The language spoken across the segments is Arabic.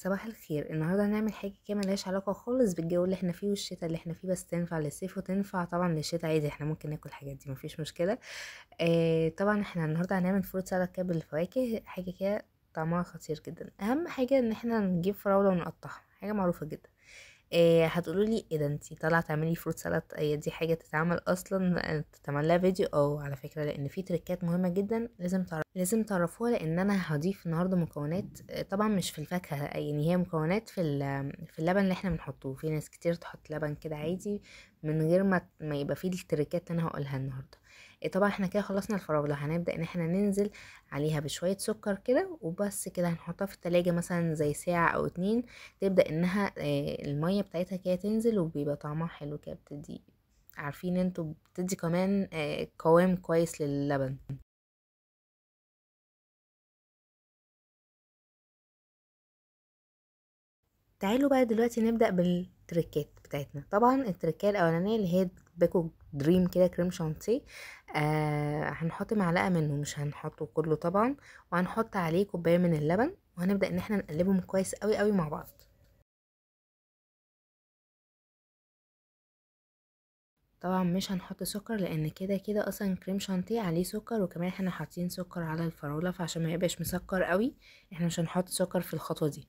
صباح الخير. النهارده هنعمل حاجه كده ملهاش علاقه خالص بالجو اللي احنا فيه والشتاء اللي احنا فيه، بس تنفع للصيف وتنفع طبعا للشتاء عادي. احنا ممكن ناكل الحاجات دي، مفيش مشكله. طبعا احنا النهارده هنعمل فروت سالاد كده بالفواكه، حاجه كده طعمها خطير جدا. اهم حاجه ان احنا نجيب فراوله ونقطعها، حاجه معروفه جدا. هتقولوا لي ايه ده، انتي طالعه تعملي فروت سالاد؟ هي دي حاجه تتعمل اصلا؟ تتعمل لها فيديو؟ على فكره، لان في تريكات مهمه جدا لازم تعرفوها، لان انا هضيف النهارده مكونات. طبعا مش في الفاكهه، يعني هي مكونات في اللبن اللي احنا بنحطه. في ناس كتير تحط لبن كده عادي من غير ما يبقى فيه التريكات اللي انا هقولها النهارده. طبعا احنا كده خلصنا الفراوله، هنبدا ان احنا ننزل عليها بشويه سكر كده وبس. كده هنحطها في التلاجة مثلا زي ساعه او اتنين، تبدأ انها المية بتاعتها كده تنزل، وبيبقى طعمها حلو كده. بتدي، عارفين انتوا، بتدي كمان قوام كويس للبن. تعالوا بقى دلوقتي نبدأ بالتركات بتاعتنا. طبعا التركية الأولانية اللي هي باكو دريم كده كريم شانتيه. هنحط معلقة منه، مش هنحطه كله طبعا، وهنحط عليه كوباية من اللبن، وهنبدأ ان احنا نقلبهم كويس قوي قوي مع بعض. طبعا مش هنحط سكر، لان كده كده اصلا كريم شانتيه عليه سكر، وكمان احنا حاطين سكر على الفراوله، فعشان ما يبقاش مسكر قوي احنا مش هنحط سكر في الخطوه دي.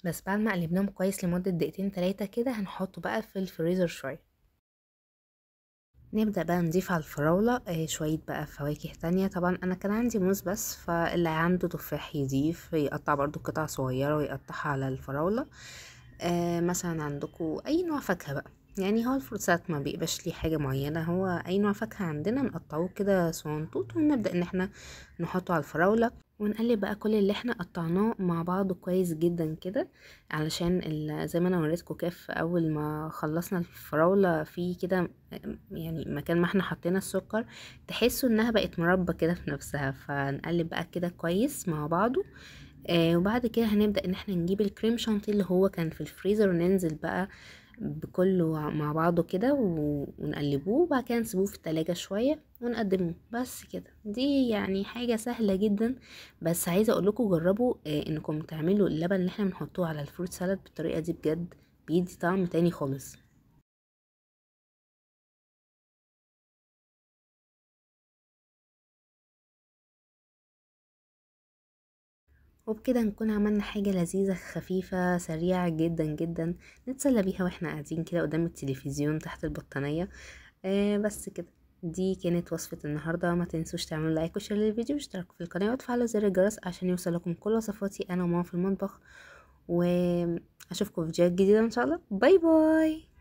بس بعد ما قلبناهم كويس لمده دقيقتين تلاتة كده، هنحطه بقى في الفريزر شويه. نبدأ بقى نضيف على الفراولة شوية بقى فواكه تانية. طبعا أنا كان عندي موز بس، فاللي عنده تفاح يضيف، يقطع برضو قطع صغيرة ويقطعها على الفراولة. مثلا عندكم أي نوع فاكهة بقى، يعني هو الفروتسات ما بيبقاش ليه حاجة معينة، هو أي نوع فاكهة عندنا نقطعوه كده صغنطوط، ونبدأ إن احنا نحطه على الفراولة، ونقلب بقى كل اللي احنا قطعناه مع بعض كويس جدا كده. علشان زي ما انا وريتكم كده، في اول ما خلصنا الفراولة في كده، يعني مكان ما احنا حطينا السكر، تحسوا انها بقت مربى كده في نفسها. فنقلب بقى كده كويس مع بعضه. وبعد كده هنبدأ ان احنا نجيب الكريم شانتيه اللي هو كان في الفريزر، وننزل بقى بكله مع بعضه كده ونقلبوه، وبعد كده نسيبوه في التلاجة شوية ونقدمه. بس كده، دي يعني حاجة سهلة جدا. بس عايزة اقول لكم جربوا انكم تعملوا اللبن اللي احنا بنحطوه على الفروت سالاد بالطريقة دي، بجد بيدي طعم تاني خالص. وبكده نكون عملنا حاجة لذيذة خفيفة سريعة جدا جدا، نتسلى بيها واحنا قاعدين كده قدام التلفزيون تحت البطانية. بس كده، دي كانت وصفة النهاردة. ما تنسوش تعملوا لايك وشير للفيديو واشتركوا في القناة وتفعلوا زر الجرس عشان يوصلكم كل وصفاتي انا وماما في المطبخ. واشوفكم في فيديوهات جديدة ان شاء الله. باي باي.